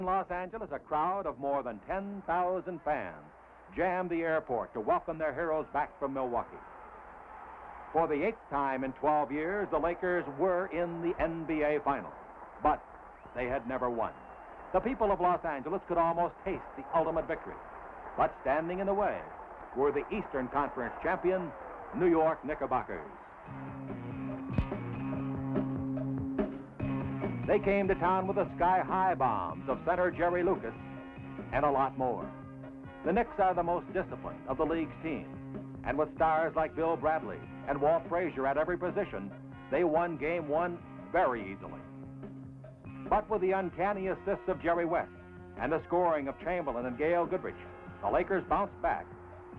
In Los Angeles, a crowd of more than 10,000 fans jammed the airport to welcome their heroes back from Milwaukee. For the 8th time in 12 years, the Lakers were in the NBA Finals, but they had never won. The people of Los Angeles could almost taste the ultimate victory, but standing in the way were the Eastern Conference champion, New York Knickerbockers. They came to town with the sky-high bombs of center Jerry Lucas and a lot more. The Knicks are the most disciplined of the league's teams, and with stars like Bill Bradley and Walt Frazier at every position, they won Game 1 very easily. But with the uncanny assists of Jerry West and the scoring of Chamberlain and Gail Goodrich, the Lakers bounced back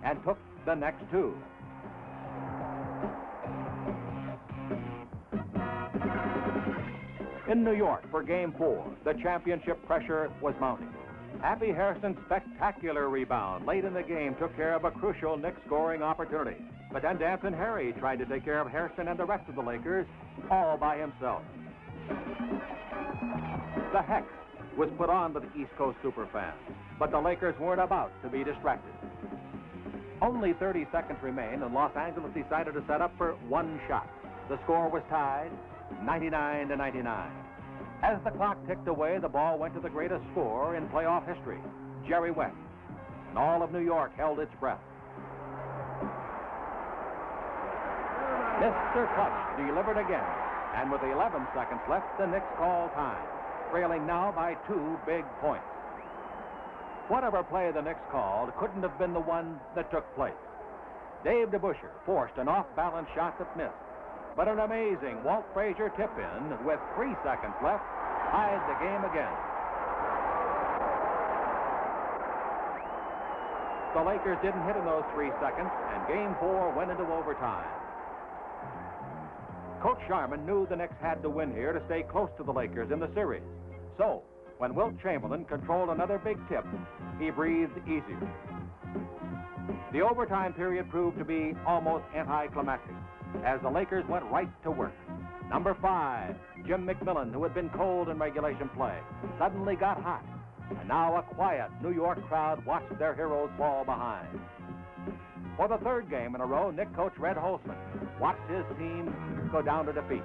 and took the next two. In New York for Game 4, the championship pressure was mounting. Happy Hairston's spectacular rebound late in the game took care of a crucial Knicks scoring opportunity. But then Danton Harry tried to take care of Hairston and the rest of the Lakers all by himself. The hex was put on to the East Coast superfans, but the Lakers weren't about to be distracted. Only 30 seconds remained, and Los Angeles decided to set up for one shot. The score was tied, 99-99. As the clock ticked away, the ball went to the greatest scorer in playoff history, Jerry West, and all of New York held its breath. Mr. Clutch delivered again, and with 11 seconds left, the Knicks called time, trailing now by 2 big points. Whatever play the Knicks called couldn't have been the one that took place. Dave DeBusschere forced an off-balance shot that missed, but an amazing Walt Frazier tip-in with 3 seconds left tied the game again. The Lakers didn't hit in those 3 seconds, and Game 4 went into overtime. Coach Sharman knew the Knicks had to win here to stay close to the Lakers in the series. So, when Wilt Chamberlain controlled another big tip, he breathed easier. The overtime period proved to be almost anticlimactic, as the Lakers went right to work. Number 5, Jim McMillan, who had been cold in regulation play, suddenly got hot, and now a quiet New York crowd watched their heroes fall behind. For the 3rd game in a row, Knick coach Red Holzman watched his team go down to defeat.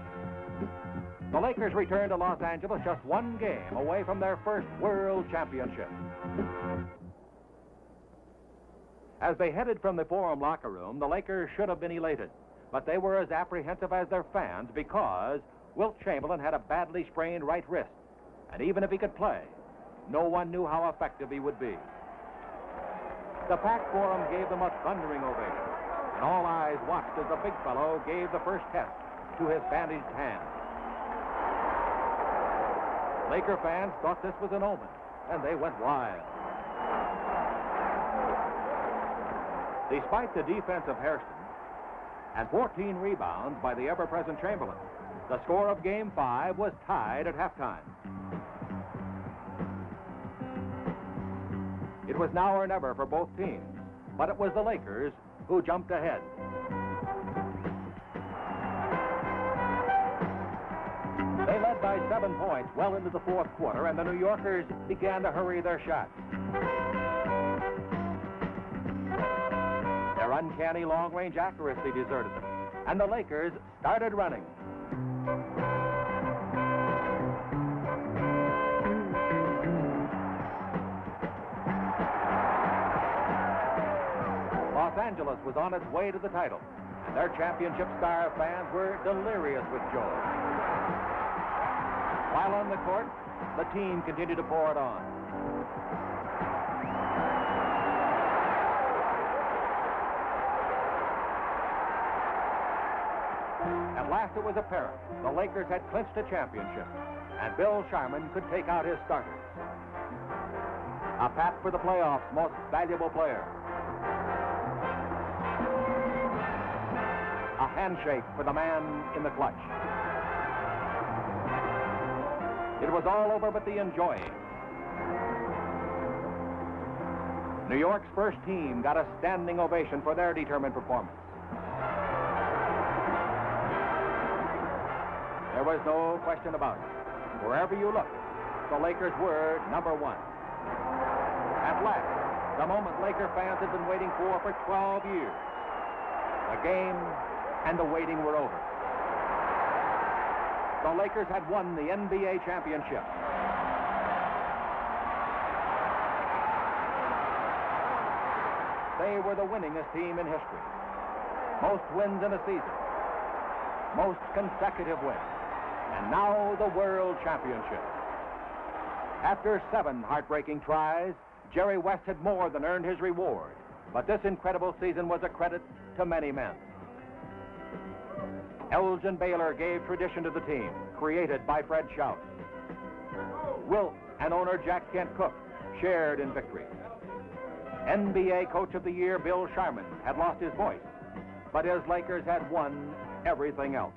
The Lakers returned to Los Angeles just 1 game away from their first world championship. As they headed from the Forum locker room, the Lakers should have been elated, but they were as apprehensive as their fans because Wilt Chamberlain had a badly sprained right wrist, and even if he could play, no one knew how effective he would be. The packed Forum gave them a thundering ovation, and all eyes watched as the big fellow gave the first test to his bandaged hand. Laker fans thought this was an omen, and they went wild. Despite the defense of Hairston and 14 rebounds by the ever-present Chamberlain, the score of Game 5 was tied at halftime. It was now or never for both teams, but it was the Lakers who jumped ahead. They led by 7 points well into the 4th quarter, and the New Yorkers began to hurry their shots. Their uncanny long-range accuracy deserted them, and the Lakers started running. Los Angeles was on its way to the title, and their championship star fans were delirious with joy. While on the court, the team continued to pour it on. At last it was apparent the Lakers had clinched a championship, and Bill Sharman could take out his starters. A pat for the playoffs' most valuable player. A handshake for the man in the clutch. It was all over but the enjoying. New York's first team got a standing ovation for their determined performance. There was no question about it. Wherever you looked, the Lakers were number one. At last, the moment Laker fans had been waiting for 12 years. The game and the waiting were over. The Lakers had won the NBA championship. They were the winningest team in history. Most wins in a season. Most consecutive wins. And now the World Championship. After 7 heartbreaking tries, Jerry West had more than earned his reward. But this incredible season was a credit to many men. Elgin Baylor gave tradition to the team, created by Fred Shout. Wilt and owner Jack Kent Cooke shared in victory. NBA Coach of the Year Bill Sharman had lost his voice, but his Lakers had won everything else.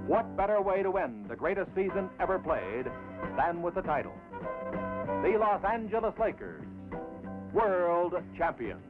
What better way to end the greatest season ever played than with the title? The Los Angeles Lakers, world champions.